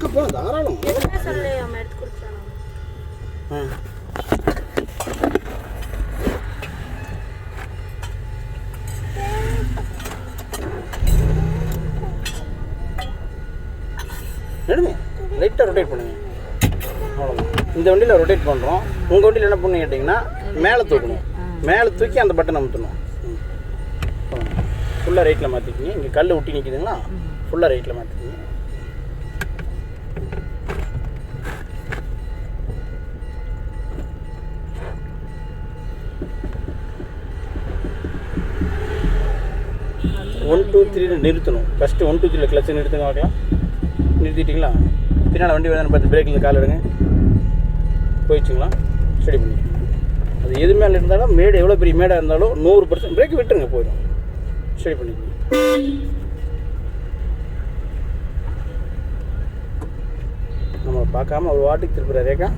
வாங்கப்பா தாராளம். என்ன சொல்லு அவன் எடுத்து கொடுத்தானோ. எடுங்க லைட்டாக ரொட்டேட் பண்ணுங்க. அவ்வளோதான். இந்த வண்டியில் ரொட்டேட் பண்ணுறோம். உங்கள் வண்டியில் என்ன பண்ணு கேட்டிங்கன்னா மேலே தூக்கணும். மேலே தூக்கி அந்த பட்டன் அமுத்தணும். ஃபுல்லாக ரைட்டில் மாற்றிக்கிங்க. இங்கே கல் ஒட்டி நிற்கிதுங்களா, ஃபுல்லாக ரைட்டில் மாற்றிக்கிங்க. ஒன் டூ த்ரீ நிறுத்தணும். ஃபஸ்ட்டு 1 2 3 கிளச்சை நிறுத்துங்க பார்க்கலாம். நிறுத்திட்டிங்களா? பின்னால் வண்டி வேதான பார்த்து பிரேக்கில் கால் எடுங்க. போயிடுச்சுங்களா? ஸ்டடி பண்ணி அது எது மேலே இருந்தாலும் மேடு எவ்வளோ பெரிய மேடாக இருந்தாலும் 100% பிரேக் விட்டுருங்க, போயிடும். ஸ்டடி பண்ணிக்கோங்க. நம்ம பார்க்காம ஒரு வாட்டுக்கு திருப்புற ரேக்கா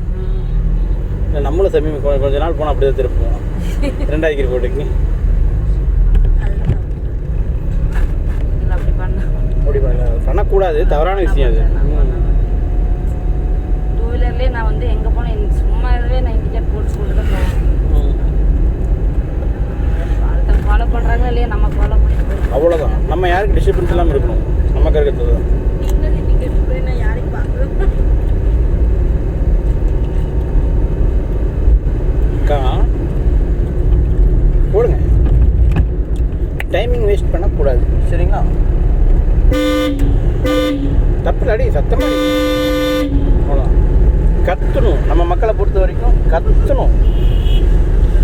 இல்லை நம்மளும் சமீபம் கொஞ்ச நாள் போனால் அப்படி தான் திருப்புவோம். 2வது கீர் போட்டுங்க. அப்படி பண்ணக்கூடாது, தவறான விஷயம் அது. டூ வீலர்லேயே நான் வந்து எங்கே போனேன் சும்மாவே நான் இண்டிகேட் போட்டு சொல்லிட்டு தான் போவேன். அதை ஃபாலோ பண்ணுறாங்களா இல்லையா, நம்ம ஃபாலோ பண்ணி அவ்வளோதான். நம்ம யாருக்கு டிஸ்டர்பன்ஸ் இல்லாமல் இருக்கணும், நம்ம கருத்து தான். நீங்கள் இண்டிகேட் போய் நான் யாரையும் பார்க்குறேன். அக்கா போடுங்க. டைமிங் வேஸ்ட் பண்ணக்கூடாது, சரிங்களா? தப்பு அடி, சத்தமாக அடி. அவ்வளோதான். கத்தணும். நம்ம மக்களை பொறுத்த வரைக்கும் கத்தணும்.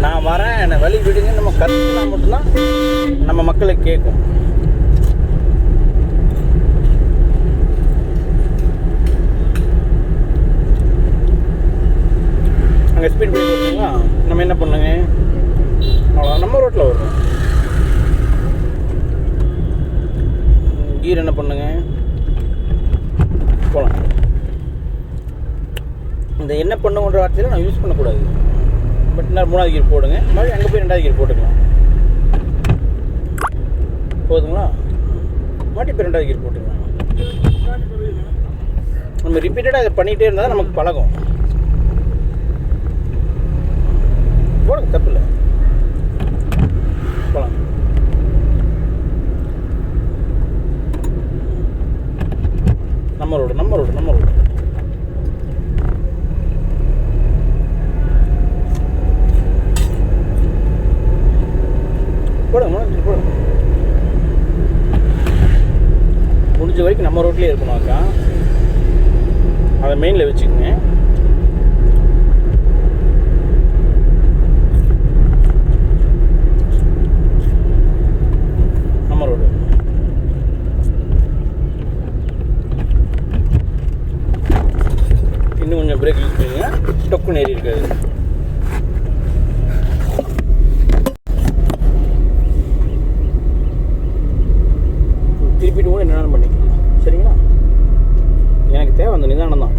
நான் வரேன், என்னை வழி விடுங்க, நம்ம கத்துனா மட்டும்தான் நம்ம மக்களுக்கு கேட்கும். அங்கே ஸ்பீட் பிரேக் வருதுங்களா, நம்ம என்ன பண்ணுங்க, அவ்வளோ நம்ம ரோட்டில் வரும். கீர் என்ன பண்ணுங்க, போகலாம். இந்த என்ன பண்ணுன்ற வார்த்தையில் நான் யூஸ் பண்ணக்கூடாது. பட் நான் 3வது கீர் போடுங்க, மறுபடியும் அங்கே போய் 2வது கீர் போட்டுக்கலாம். போதுங்களா? மாட்டி போய் 2வது கீர் போட்டுக்கலாம். நம்ம ரிப்பீட்டடாக இதை பண்ணிகிட்டே இருந்தால் தான் நமக்கு பழகும். போடுங்க, தப்பு இல்லை, போகலாம். நம்ம ரோடு போடுங்க. முடிஞ்ச வரைக்கும் நம்ம ரோட்லேயே இருக்கணும் அக்கா. அதை மெயினில் வச்சுக்கோங்க. நம்ம ரோடு இன்னும் கொஞ்சம் பிரேக் யூஸ் பண்ணுங்க, டொக்குன்னு ஏறி இருக்காது. திருப்பிட்டு கூட என்ன பண்ணிக்கலாம், சரிங்களா? எனக்கு தேவை அந்த நிதானம் தான்.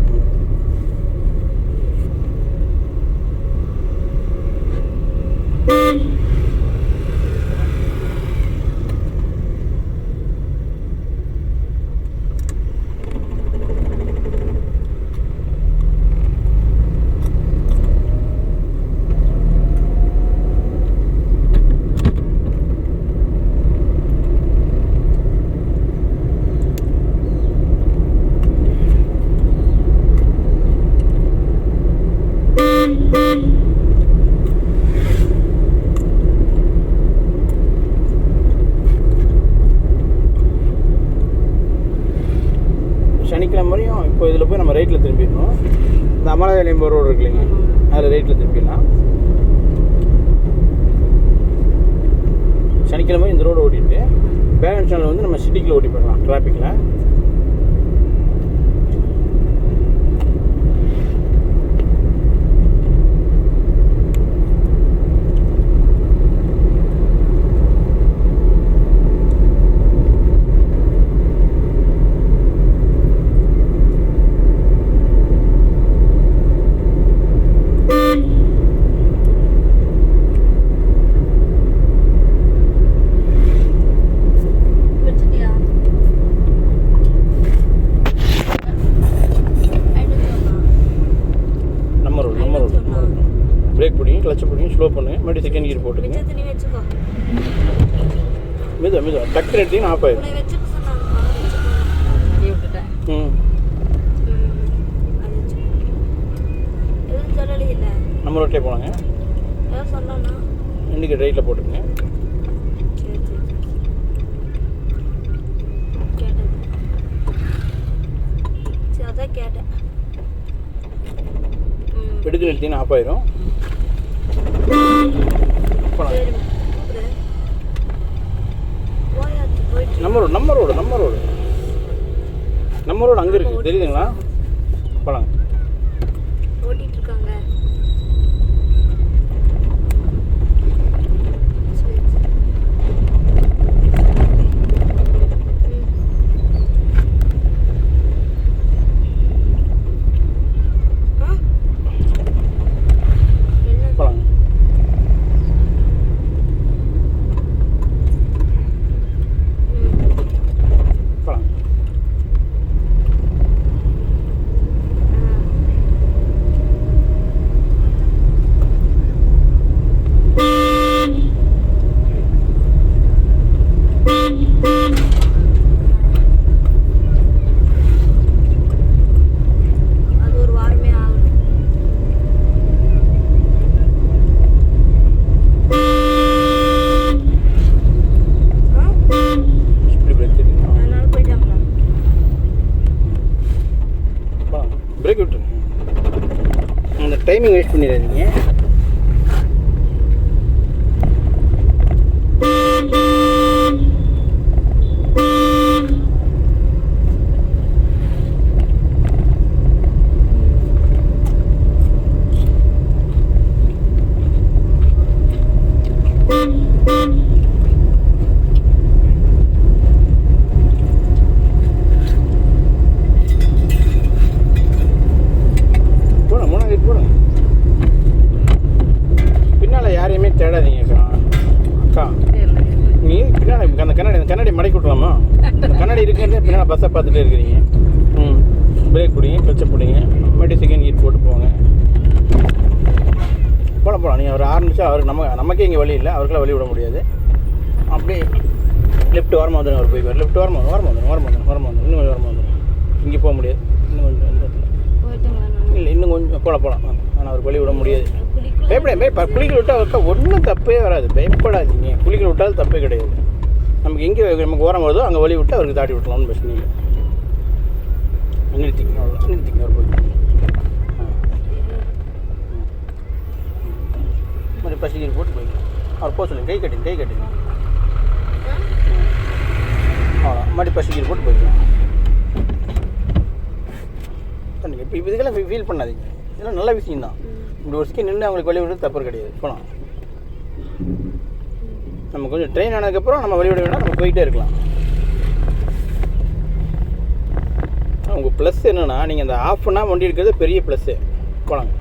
சனிக்கிழமை வரையும் இப்போ இதில் போய் நம்ம ரைட்டில் திரும்பிடணும். இந்த அமராவதி ரோடு இருக்கு இல்லைங்க, அதில் ரைட்டில் திரும்பிடலாம். சனிக்கிழமை இந்த ரோடு ஓட்டிட்டு பேலன்ஸ் சேனல் வந்து நம்ம சிட்டிக்குள்ளே ஓட்டி போயிடலாம் டிராஃபிக்கில். கிளச்சு பிடிங்க, ஸ்லோ பண்ணுங்க, மறுபடியும் செகண்ட் கியர் போட்டுங்க. மெதுவா டக்கு எடுத்தீங்கன்னா ஆஃப் ஆயிடும். நம்ம ரோட்லேயே போனாங்க, இண்டிகேட்டர் ரைட்டில் போட்டுருங்க. எடுத்து எடுத்தீங்கன்னா ஆஃப் ஆயிரும். நம்ம ரோடு அங்கே இருக்குது தெரியுதுங்களா? போகலாங்க. ஓட்டிட்டு இருக்காங்க. பிரேக் விட்டுருங்க. அந்த டைமிங் வேஸ்ட் பண்ணிடாதீங்க. பின்னால் யாரையுமே தேடாதீங்க அக்கா. நீ பின்னாடி அந்த கண்ணாடி மடக்கி விட்லாமா? கண்ணாடி இருக்கிறதே பின்னால் பஸ்ஸை பார்த்துட்டே இருக்கிறீங்க. பிரேக் பிடிங்க, கிளச்சை பிடிங்க, மறுபடியும் செகண்ட் கியர் போட்டு போங்க. போகலாம். நீங்கள் அவர் ஆரம்பிச்சா அவருக்கு நமக்கே இங்கே வழி இல்லை, அவருக்கெல்லாம் வழி விட முடியாது. அப்படியே லெஃப்ட் ஓரமாக வந்துடும். அவர் போய் லெஃப்ட் ஓரமாக வந்துடும். இன்னும் ஓரமாக வந்துடும். இங்கே போக முடியாது. இன்னும் கொஞ்சம் இல்லை, இன்னும் கொஞ்சம் போகலாம். ஆனால் அவருக்கு வழி விட முடியாது. குளிக்கல் விட்டால் அவருக்கு ஒன்றும் தப்பே வராது. பயப்படாதீங்க. குளிக்கல் விட்டாலும் தப்பே கிடையாது. நமக்கு ஓரம் வருதோ அங்கே வழி விட்டு அவருக்கு தாட்டி விட்டலாம்னு பிரச்சனை இல்லை. நிறுத்திங்க, அவ்வளோ நிறுத்திங்க. அவர் போய் மறுபடியும் பசிக்கிற போட்டு போய்க்கலாம். அவர் போக சொல்லுங்க. கை கட்டுங்க. அவ்வளோ மறுபடியும் பசிக்கிற போட்டு போய்க்கலாம். பண்ணுங்க. இப்போ இதுக்கெல்லாம் ஃபீல் பண்ணாதீங்க. இதெல்லாம் நல்ல விஷயம்தான். இப்படி ஒரு செகண்ட் நின்று அவங்களுக்கு வழி விடுறது தப்பு கிடையாது. போகலாம். நம்ம கொஞ்சம் ட்ரெயின் ஆனதுக்கப்புறம் நம்ம வழி விட வேண்டாம், நம்ம போயிட்டே இருக்கலாம். உங்கள் ப்ளஸ் என்னென்னா, நீங்கள் அந்த ஆஃப் அன் ஹவர் வண்டி எடுக்கிறது பெரிய ப்ளஸ்ஸு. போகலாங்க.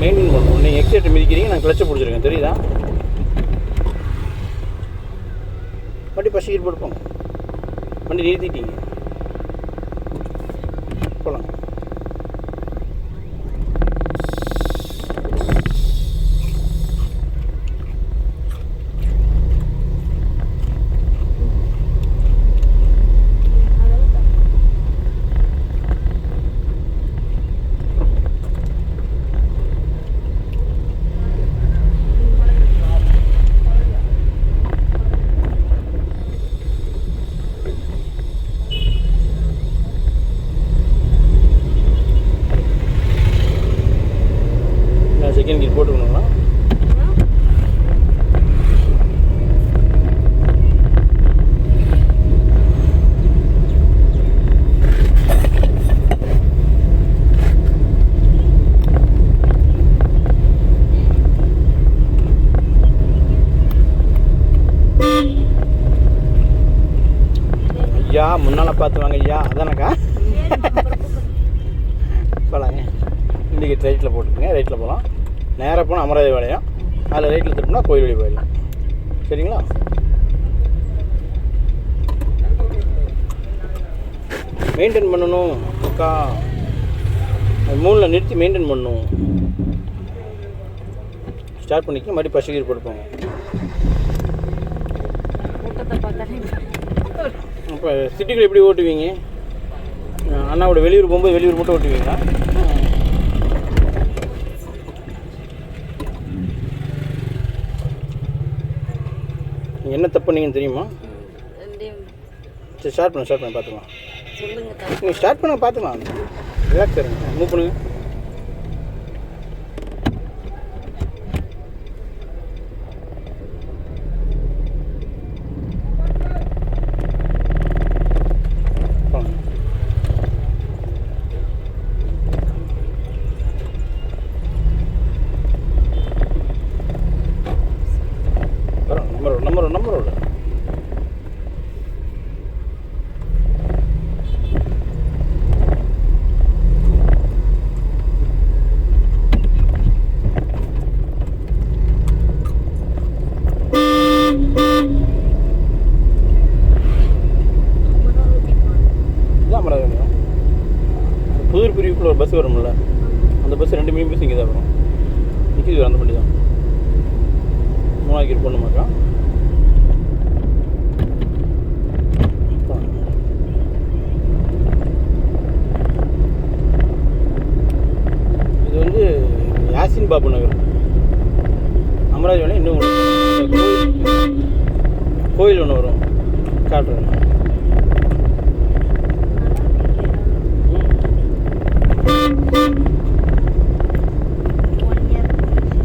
மெயின்டைன் பண்ணணும். நீங்கள் எக்ஸைட்டர் மிதிக்கிறீங்க, நான் கிளச்சை பிடிச்சிருக்கேன், தெரியுதா? வண்டி பசிக்கிட்டு போட்டுப்போங்க. வண்டி நிறுத்திட்டீங்க, போகலாம். செகண்ட் கியர் போட்டுக்கணுங்களா? நல்லா பார்த்து வாங்க ஐயா, அதானக்கா? போகலாங்க. இண்டிகேட் ரைட்டில் போட்டுக்கோங்க, ரைட்டில் போகலாம். நேராக போனால் அமராவதி வளையம், அதில் ரைட்டில் திருப்பினா கோயில் வழி போயிடலாம். சரிங்களா? மெயின்டைன் பண்ணணும் அக்கா, 3ல் நிறுத்தி மெயின்டைன் பண்ணணும். ஸ்டார்ட் பண்ணிக்க, மறுபடியும் பசிகீர் போட்டுப்போங்க. இப்போ சிட்டிக்குள்ள எப்படி ஓட்டுவீங்க? அண்ணாவோட வெளியூர் போகும்போது வெளியூர் மட்டும் ஓட்டுவீங்களா? என்ன தப்பு பண்ணீங்கன்னு தெரியுமா? சரி, ஸ்டார்ட் பண்ண பார்த்துக்கலாம். நீங்கள் ஸ்டார்ட் பண்ண பார்த்துக்கலாம். ரிலாக்ஸ் இருங்க, மூவ் பண்ணுங்க. நம்பரோட புதூர் பிரிவுக்குள்ள ஒரு பஸ் வரும்ல, அந்த பஸ் 2 மினி பஸ் இங்கே தான் வரும். நிற்கிது அந்த வண்டி தான். 3 கீர் போடணுமாக்கா? இது வந்து யாசின் பாபு நகர், அமராவதி வளையம். இன்னும் கோயில் ஒன்று வரும், காட்டுறேன்.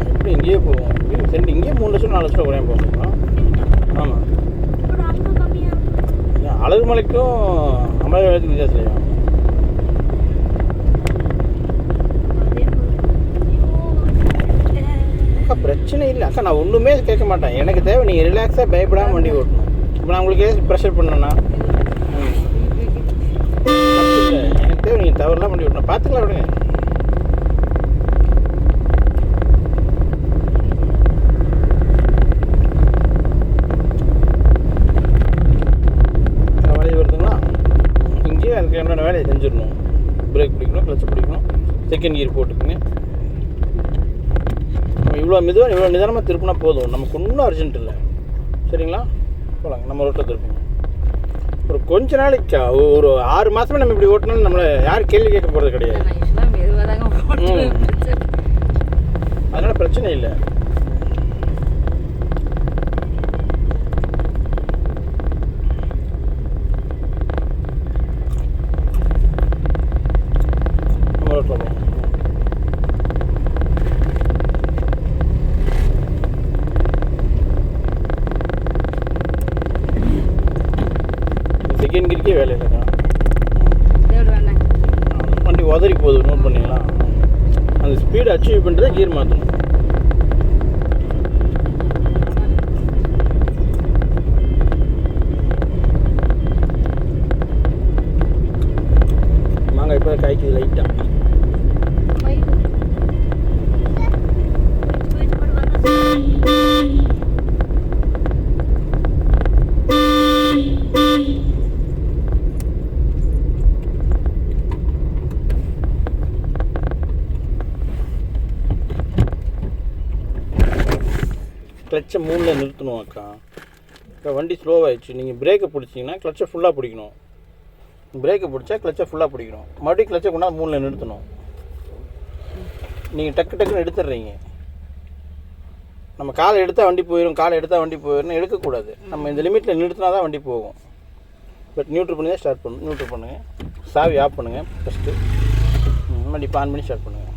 எப்படி இங்கேயே போவோம்? சென்ட் இங்கேயே 3 லட்சம் 4 லட்சம் குறையாம போகணும். ஆமாம், அழகுமலைக்கும் அமராவதி வளையத்துக்கு வித்தியாசம் இல்லையா? அக்கா பிரச்சனை இல்லை அக்கா, நான் ஒன்றுமே கேட்க மாட்டேன். எனக்கு தேவை நீங்கள் ரிலாக்ஸாக பயப்படாமல் வண்டி ஓட்டணும். இப்போ நான் உங்களுக்கு ஏதாவது ப்ரெஷர் பண்ணேன்னா இல்லை, எனக்கு தேவை நீங்கள் தவறுலாம் வண்டி ஓட்டணும். பார்த்துக்கலாம், விடுங்க. வேலையை வருதுங்களா? இங்கேயே அதுக்கு என்னோட வேலையை செஞ்சிடணும். பிரேக் பிடிக்கணும், கிளச்சு பிடிக்கணும், செகண்ட் கியர் போட்டுக்குங்க. இவ்வளோ மெதுவாக இவ்வளோ நிதானமாக திருப்பினா போதும், நமக்கு ஒன்றும் அர்ஜென்ட் இல்லை. சரிங்களா? போகலாங்க, நம்ம ரோட்டில் திருப்பணும். ஒரு கொஞ்ச நாளைக்கு ஒரு 6 மாதமே நம்ம இப்படி ஓட்டினாலும் நம்மளை யாரும் கேள்வி கேட்க போகிறது கிடையாது. அதனால் பிரச்சனை இல்லை. நம்ம ரோட்டில் போகணும். செகண்ட் கியருக்கே வேலை இல்லைக்கா, வண்டி உதறி போகுது. நோட் பண்ணிங்களா? அந்த ஸ்பீடு அச்சீவ் பண்ணுறதை கியர் மாற்றணும். மாங்காய் இப்போ காய்க்குது லைட்டாக. கிளச்சை 3ல் நிறுத்தணும் அக்கா. இப்போ வண்டி ஸ்லோவாகிடுச்சு, நீங்கள் பிரேக்கை பிடிச்சிங்கன்னா கிளச்சை ஃபுல்லாக பிடிக்கணும். பிரேக்கை பிடிச்சா கிளச்சை ஃபுல்லாக பிடிக்கணும். மறுபடியும் கிளச்சை கொண்டாந்து 3ல் நிறுத்தணும். நீங்கள் டக்குன்னு எடுத்துடுறீங்க. நம்ம காலை எடுத்தால் வண்டி போயிடும், எடுக்கக்கூடாது. நம்ம இந்த லிமிட்டில் நிறுத்தினா தான் வண்டி போகும். பட் நியூட்ரல் பண்ணி தான் ஸ்டார்ட் பண்ணணும். நியூட்ரல் பண்ணுங்கள், சாவி ஆஃப் பண்ணுங்கள் ஃபஸ்ட்டு, மறுபடியும் ஆன் பண்ணி ஸ்டார்ட் பண்ணுங்கள்.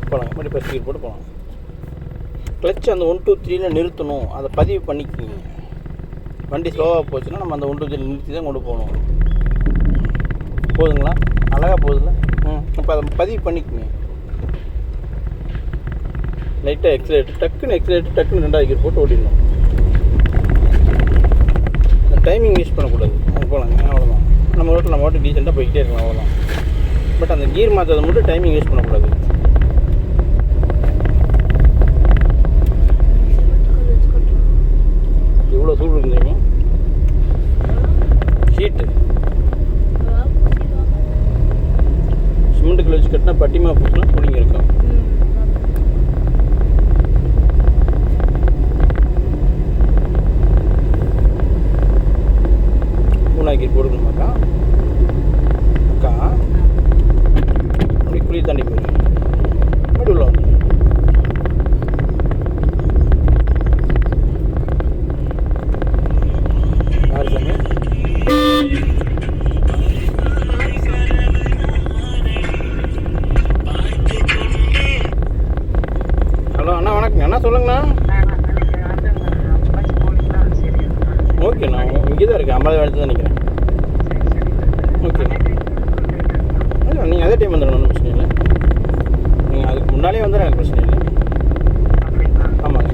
போகலாங்க, மறுபடியும் ஃபஸ்ட் கீர் போட்டு போகலாம். கிளச் அந்த 1 2 3ல் நிறுத்தணும், அதை பதிவு பண்ணிக்கிங்க. வண்டி ஸ்லோவாக போச்சுன்னா நம்ம அந்த 1 2 3 நிறுத்தி தான் கொண்டு போகணும். போதுங்களா? அழகாக போகுதுல்ல? இப்போ அதை பதிவு பண்ணிக்கோங்க. லைட்டாக எக்ஸலேட்டர் டக்குன்னு 2வது கீர் போட்டு ஓடிடணும். டைமிங் வேஸ்ட் பண்ணக்கூடாது. அது போகலாங்க, அவ்வளோதான். நம்ம ரோட்டில் நம்ம வாட்டு டீசெண்டாக போய்கிட்டே இருக்கலாம், அவ்வளோதான். பட் அந்த கீர் மாற்றதை மட்டும் டைமிங் வேஸ்ட் பண்ணக்கூடாது. எவ்வளோ சூடு இருக்குங்க ஷீட்டு. சிமெண்ட்டுக்குள்ள வச்சு கட்டினா பட்டிமா பூசினா கூலிங் இருக்கும். மூணாக்கி போடுக்கணுமாக்கா? அக்கா அப்படி குழி தாண்டி போயிடும், அப்படி உள்ள வந்து யார் சாமி? ஹலோ அண்ணா, வணக்கங்க அண்ணா, சொல்லுங்கண்ணா. ஓகேண்ணா, இங்கே தான் இருக்கேன், 50 இடத்துல தான் நிற்கிறேன். ஓகேண்ணா, இல்லை நீங்கள் அதே டைம் வந்துடணும், ஒன்றும் பிரச்சனை இல்லை. நீங்கள் அதுக்கு முன்னாலே வந்துடுறேன், எனக்கு பிரச்சனை இல்லை. ஆமாங்க.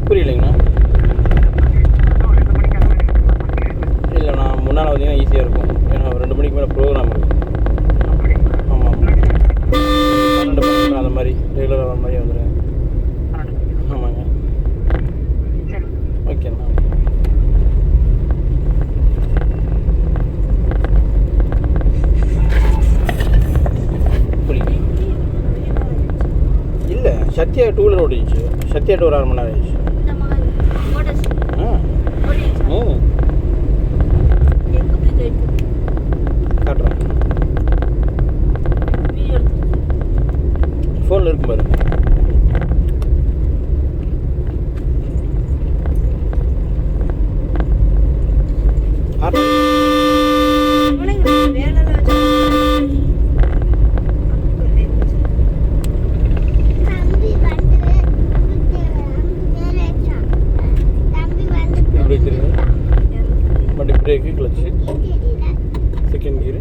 புரியலைங்கண்ணா. இல்லைண்ணா, முன்னால் வந்தீங்கன்னா ஈஸியாக இருக்கும். ஏன்னா 2 மணிக்கு மேலே ப்ரோக்ராம் இருக்குது. ஆமாம், 12 அந்த மாதிரி ரெகுலராக அந்த மாதிரி வந்துடுங்க. ஆமாங்க. ஓகேண்ணா. புரியுது. இல்லை, சத்யா 2 வீலர் ஓடிச்சு. சத்யா 2 ஒரு 1/2 மணி நேரம் ஆயிடுச்சு. காட்டுறேன், ஃபோனில் இருக்கும் பாரு. பிரேக்கு, கிளச்சு, செகண்ட் கீரு.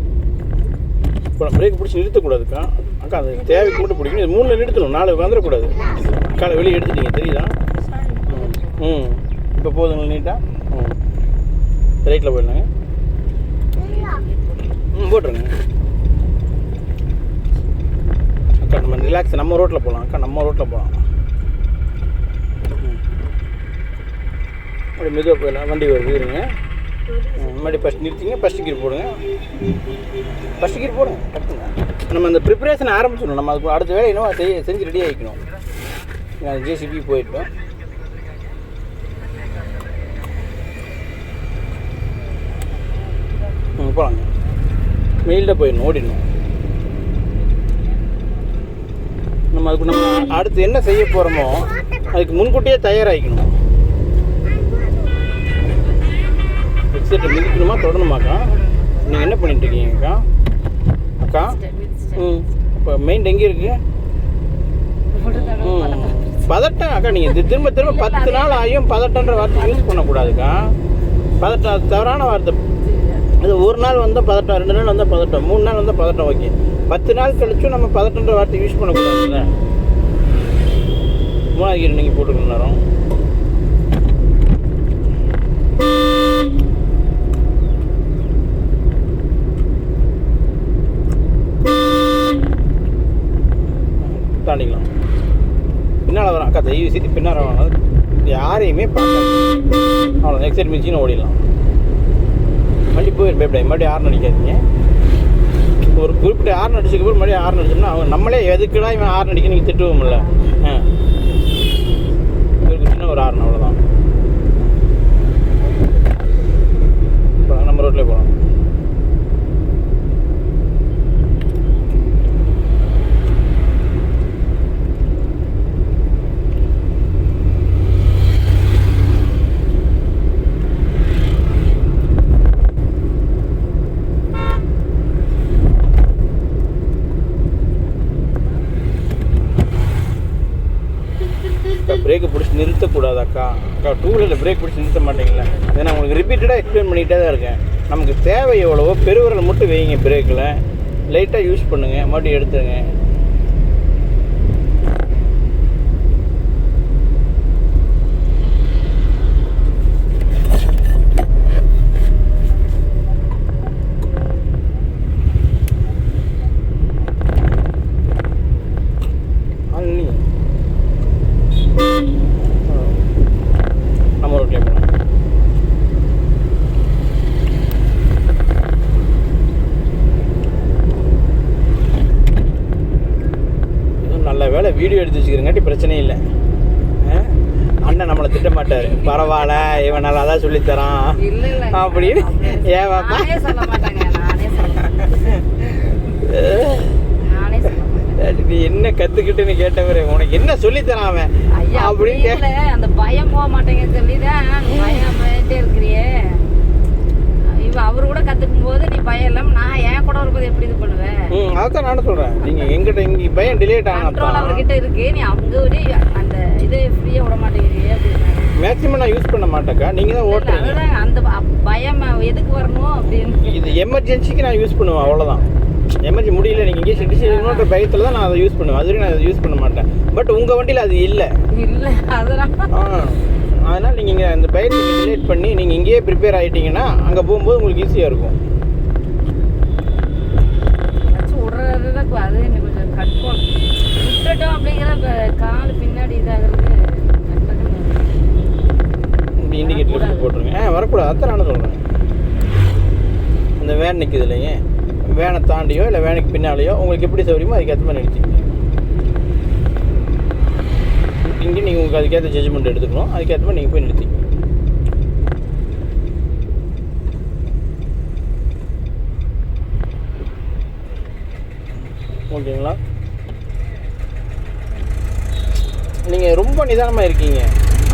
இப்போ பிரேக் பிடிச்சி நிறுத்தக்கூடாதுக்கா. அக்கா அது தேவைக்கு மட்டும் பிடிக்கணும். இது 3 நிறுத்தணும், 4 வந்துடக்கூடாது. காலை வெளியே எடுத்துட்டீங்க தெரியுதா? இப்போ போதுங்களா நீட்டாக? ரைட்டில் போயிடலாங்க. போட்டுருங்க அக்கா. நம்ம ரிலாக்ஸ், நம்ம ரோட்டில் போகலாம் அக்கா, நம்ம ரோட்டில் போகலாம். அப்படி மெதுவாக போயிடலாம். வண்டி வருது, இருங்க. முன்னாடி ஃபஸ்ட் நிறுத்திங்க, ஃபஸ்ட்டு கீர் போடுங்க. ஃபஸ்ட்டு கீர் போடுங்க, டக்குங்க. நம்ம அந்த ப்ரிப்பரேஷன் ஆரம்பிச்சிடணும். நம்ம அதுக்கு அடுத்த வேலை இன்னும் செஞ்சு ரெடி ஆகிக்கணும். ஜேசிபி போயிட்டோம். போகலாங்க. மெயிலில் போயிடணும், ஓடிடணும். நம்ம அடுத்து என்ன செய்ய போகிறோமோ அதுக்கு முன்கூட்டியே தயாராகிக்கணும். எக்ஸைட்டை மிதிக்கணுமா தொடணுமாக்கா? நீங்கள் என்ன பண்ணிட்டுருக்கீங்கக்கா? அக்கா இப்போ மெயின் எங்கே இருக்குது? பதட்டம் அக்கா. நீங்கள் திரும்ப 10 நாள் ஆகியும் பதட்டன்ற வார்த்தை யூஸ் பண்ணக்கூடாதுக்கா. பதட்டம் தவறான வார்த்தை. அது 1 நாள் வந்தால் பதட்டம், 2 நாள் வந்தால் பதட்டம், 3 நாள் வந்தால் பதட்டம். ஓகே, 10 நாள் கழிச்சும் நம்ம பதட்டன்ற வார்த்தை யூஸ் பண்ணக்கூடாதுல்ல. 3ஆவது கீர் நீங்கள் போட்டுக்கணும் நேரம். தாண்டிக்கலாம். பின்னால் வரோம் அக்கா, தயவு செய்து பின்னால் வரணும். யாரையுமே பார்க்க அவ்வளோ எக்ஸைட் மிச்சின்னு ஓடிடலாம். வண்டி போயிடும், பயப்படாது. மறுபடியும் ஹார்ன் அடிக்காதீங்க. ஒரு குறிப்பிட்ட ஹார்ன் அடிச்சதுக்கு போய் மறுபடியும் ஹார்ன் அடிச்சோம்னா அவங்க நம்மளே எதுக்குடா இவன் ஹார்ன் அடிக்க நீங்கள் திட்டுவோம்ல. ஒரு சின்ன ஒரு ஹார்ன், அவ்வளோதான். நம்ம ரோட்லேயே போகலாம். பிரேக்கை பிடிச்சி நிறுத்தக்கூடாது அக்கா. அக்கா 2 வீலரில் பிரேக் பிடிச்சி நிறுத்த மாட்டீங்களா? இதை நான் உங்களுக்கு ரிப்பீட்டடாக எக்ஸ்பிளைன் பண்ணிகிட்டே தான் இருக்கேன். நமக்கு தேவை எவ்வளவோ பெருவிரல் மட்டும் வைங்க. பிரேக்கில் லைட்டாக யூஸ் பண்ணுங்கள், மறுபடியும் எடுத்துருங்க. வீடியோ எடுத்து வச்சுக்கிறங்காட்டி பிரச்சனையே இல்லை. அண்ணன் நம்மளை திட்ட மாட்டார், பரவாயில்ல இவன் நல்லா தான் சொல்லித்தரான் அப்படின்னு. ஏன் பாப்பா நீ என்ன கற்றுக்கிட்டுன்னு கேட்டவரே, உனக்கு என்ன சொல்லித்தரான் அவன் அப்படின்னு அந்த பயம் போக மாட்டேங்க சொல்லிதான் பயமாயிட்டே இருக்கிறியே. அவரு கூட கத்துக்கும் போது நீ பயம் இல்லாம நான் என் கூட வரும்போது எப்படி இது பண்ணுவேன்? அதான் நானும் சொல்றேன். நீங்க எங்கிட்ட இங்க பயம் டிலேட் கண்ட்ரோல் அவர்கிட்ட இருக்கு, நீ அவங்க அந்த இது ஃப்ரீயா விட மாட்டேங்கிறீங்க அப்படின்னு. மேக்ஸிமம் நான் யூஸ் பண்ண மாட்டேக்கா, நீங்க தான் ஓட்டுறீங்க. அதுதான் அந்த பயம் எதுக்கு வரணும் அப்படின்னு. இது எமர்ஜென்சிக்கு நான் யூஸ் பண்ணுவேன், அவ்வளவுதான். எமர்ஜென்சி முடியல நீங்க இங்கே சிட்டிசன் பயத்துல தான் நான் அதை யூஸ் பண்ணுவேன். அதுவரை நான் அதை யூஸ் பண்ண மாட்டேன். பட் உங்க வண்டியில அது இல்லை. அதனால நீங்க இங்க அந்த பயத்தை டிலேட் பண்ணி நீங்க இங்கேயே ப்ரிப்பேர் ஆயிட்டீங்கன்னா அங்க போகும்போது உங்களுக்கு ஈஸியா இருக்கும். அது கொஞ்சம் கண்ட்ரோல் விட்டுட்டோம் அப்படிங்கிற கால் பின்னாடி இதாகிறது. இண்டிகேட்டர் போட்டுருங்க. வரக்கூடாது, அதான் நானும் சொல்றேன். அந்த வேன் நிற்குது இல்லைங்க, வேனை தாண்டியோ இல்லை வேனுக்கு பின்னாலேயோ உங்களுக்கு எப்படி சௌரியமோ அதுக்கேற்ற மாதிரி நிறுத்திக்கணும். இங்கே நீங்கள் உங்களுக்கு அதுக்கேற்ற ஜட்ஜ்மெண்ட் எடுத்துக்கணும், அதுக்கேற்ற மாதிரி நீங்கள் போய் நிறுத்திக்கணும். ஓகேங்களா? நீங்கள் ரொம்ப நிதானமாக இருக்கீங்க,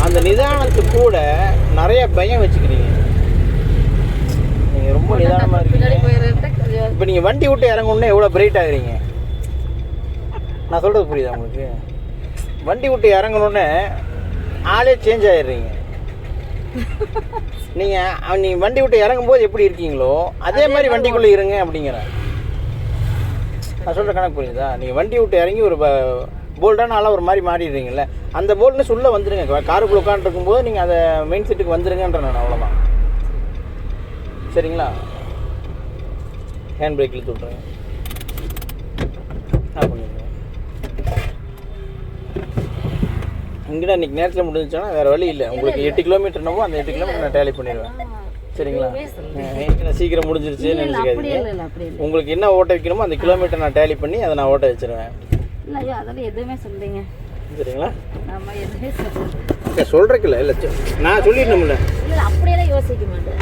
அந்த நிதானத்துக்கு கூட நிறைய பயம் வச்சுக்கிறீங்க. நீங்கள் ரொம்ப நிதானமாக இருக்கீங்க. இப்போ நீங்கள் வண்டி விட்டு இறங்கணுன்னே எவ்வளோ பிரைட் ஆகுறீங்க. நான் சொல்கிறது புரியுதா உங்களுக்கு? வண்டி விட்டு இறங்கணுன்னே ஆளே சேஞ்ச் ஆகிடுறீங்க. நீங்கள் வண்டி விட்டு இறங்கும்போது எப்படி இருக்கீங்களோ அதே மாதிரி வண்டிக்குள்ளே இருங்க அப்படிங்கிறேன். நான் சொல்கிற கணக்கு புரியுதா? நீங்கள் வண்டி விட்டு இறங்கி ஒரு போல்டான ஆளாக ஒரு மாதிரி மாறிடுறீங்கல்ல, அந்த போல்ட்னஸ் உள்ளே வந்துடுங்க. காருக்குள்ளே உட்காந்துருக்கும்போது நீங்கள் அதை மெயின் சீட்டுக்கு வந்துடுங்கன்ற நான் அவ்வளோதான். சரிங்களா? ஹேண்ட் பிரேக் இழுத்து விட்ருங்க. பண்ணிடுங்க. இங்கேடா இன்றைக்கி நேரத்தில் முடிஞ்சிச்சுன்னா வேறு வழி இல்லை. உங்களுக்கு 8 கிலோமீட்டர்னவோ அந்த 8 கிலோமீட்டர் நான் டேலி பண்ணிடுவேன். சரிங்களா? சீக்கிரம் முடிஞ்சிருச்சுன்னு நினச்சிக்காதீங்க. உங்களுக்கு என்ன ஓட்ட வைக்கணுமோ அந்த கிலோமீட்டர் நான் டேலி பண்ணி அதை நான் ஓட்ட வச்சிருவேன். அதெல்லாம் எதுவுமே சொல்லுங்க. சரிங்களா? எதுவுமே சொல்கிறேக்கில்ல இல்லை, நான் சொல்லிடணும்ல. அப்படியெல்லாம் யோசிக்க மாட்டேன்.